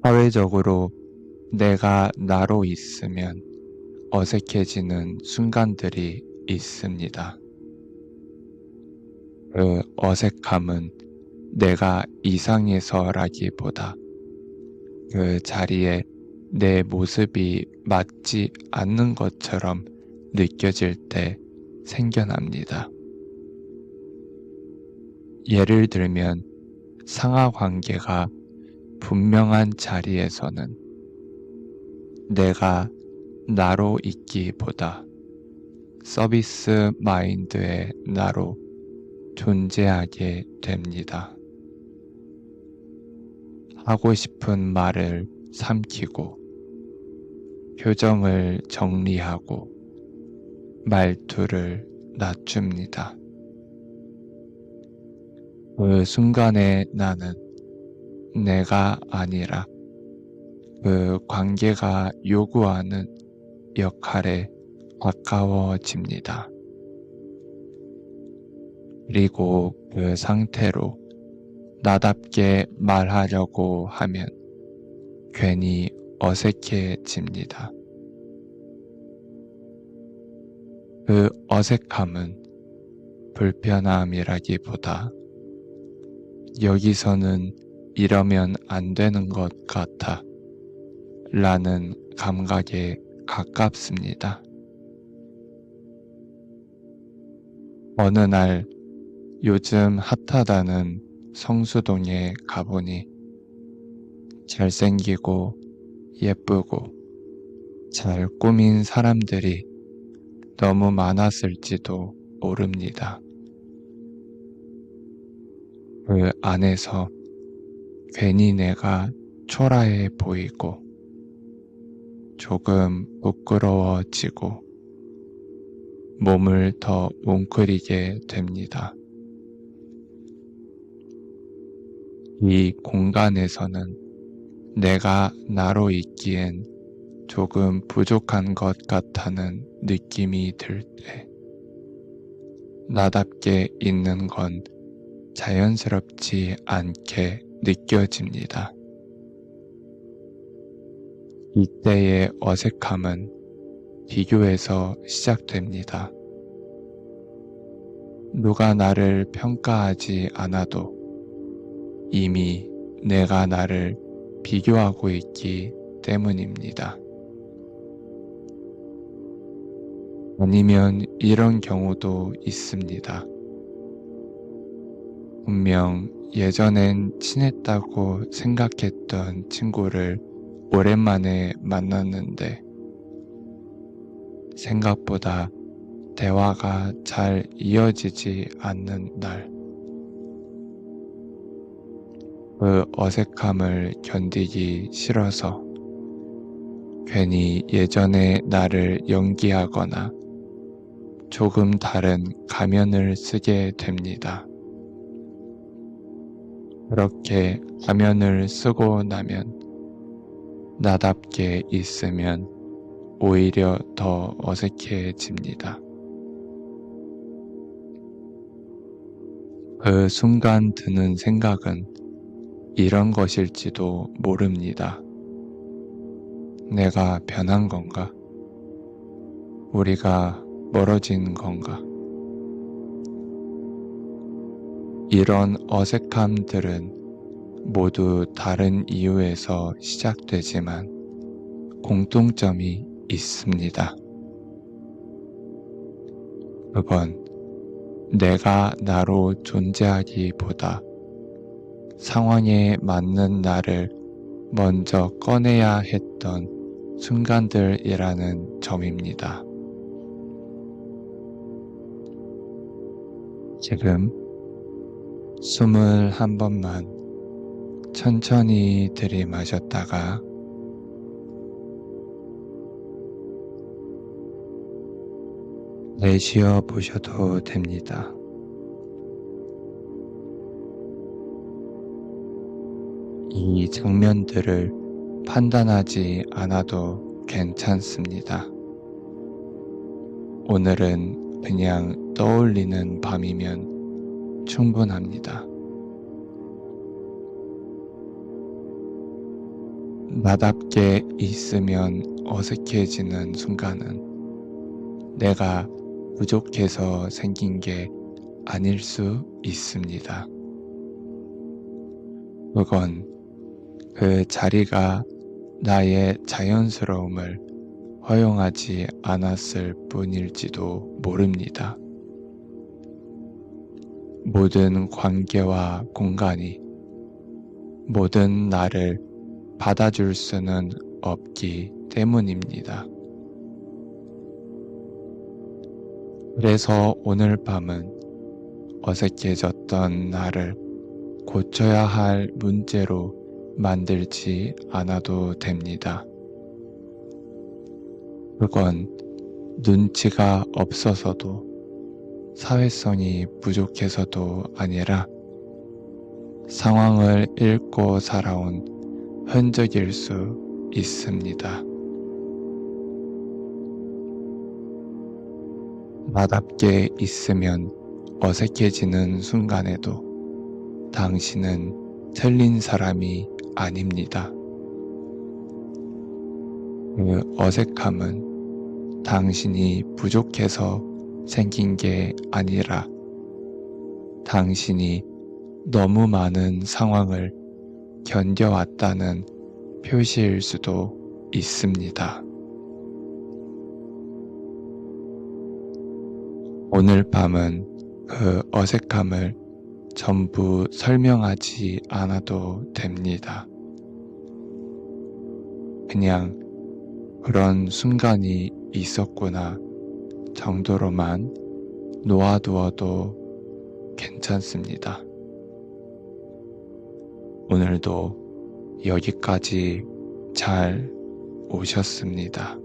사회적으로 내가 나로 있으면 어색해지는 순간들이 있습니다. 그 어색함은 내가 이상해서라기보다 그 자리에 내 모습이 맞지 않는 것처럼 느껴질 때 생겨납니다. 예를 들면 상하 관계가 분명한 자리에서는 내가 나로 있기보다 서비스 마인드의 나로 존재하게 됩니다. 하고 싶은 말을 삼키고 표정을 정리하고 말투를 낮춥니다. 그 순간에 나는 내가 아니라 그 관계가 요구하는 역할에 가까워집니다. 그리고 그 상태로 나답게 말하려고 하면 괜히 어색해집니다. 그 어색함은 불편함이라기보다 여기서는 이러면 안 되는 것 같아 라는 감각에 가깝습니다. 어느 날 요즘 핫하다는 성수동에 가보니 잘생기고 예쁘고 잘 꾸민 사람들이 너무 많았을지도 모릅니다. 그 안에서 괜히 내가 초라해 보이고 조금 부끄러워지고 몸을 더 웅크리게 됩니다. 이 공간에서는 내가 나로 있기엔 조금 부족한 것 같다는 느낌이 들 때 나답게 있는 건 자연스럽지 않게 느껴집니다. 이때의 어색함은 비교에서 시작됩니다. 누가 나를 평가하지 않아도 이미 내가 나를 비교하고 있기 때문입니다. 아니면 이런 경우도 있습니다. 분명 예전엔 친했다고 생각했던 친구를 오랜만에 만났는데 생각보다 대화가 잘 이어지지 않는 날, 그 어색함을 견디기 싫어서 괜히 예전의 나를 연기하거나 조금 다른 가면을 쓰게 됩니다. 그렇게 가면을 쓰고 나면 나답게 있으면 오히려 더 어색해집니다. 그 순간 드는 생각은 이런 것일지도 모릅니다. 내가 변한 건가? 우리가 멀어진 건가? 이런 어색함들은 모두 다른 이유에서 시작되지만 공통점이 있습니다. 그건 내가 나로 존재하기보다 상황에 맞는 나를 먼저 꺼내야 했던 순간들이라는 점입니다. 지금 숨을 한 번만 천천히 들이마셨다가 내쉬어 보셔도 됩니다. 이 장면들을 판단하지 않아도 괜찮습니다. 오늘은 그냥 떠올리는 밤이면 충분합니다. 나답게 있으면 어색해지는 순간은 내가 부족해서 생긴 게 아닐 수 있습니다. 그건 그 자리가 나의 자연스러움을 허용하지 않았을 뿐일지도 모릅니다. 모든 관계와 공간이 모든 나를 받아줄 수는 없기 때문입니다. 그래서 오늘 밤은 어색해졌던 나를 고쳐야 할 문제로 만들지 않아도 됩니다. 그건 눈치가 없어서도 사회성이 부족해서도 아니라 상황을 읽고 살아온 흔적일 수 있습니다. 나답게 있으면 어색해지는 순간에도 당신은 틀린 사람이 아닙니다. 그 어색함은 당신이 부족해서 생긴 게 아니라 당신이 너무 많은 상황을 견뎌왔다는 표시일 수도 있습니다. 오늘 밤은 그 어색함을 전부 설명하지 않아도 됩니다. 그냥 그런 순간이 있었구나 정도로만 놓아두어도 괜찮습니다. 오늘도 여기까지 잘 오셨습니다.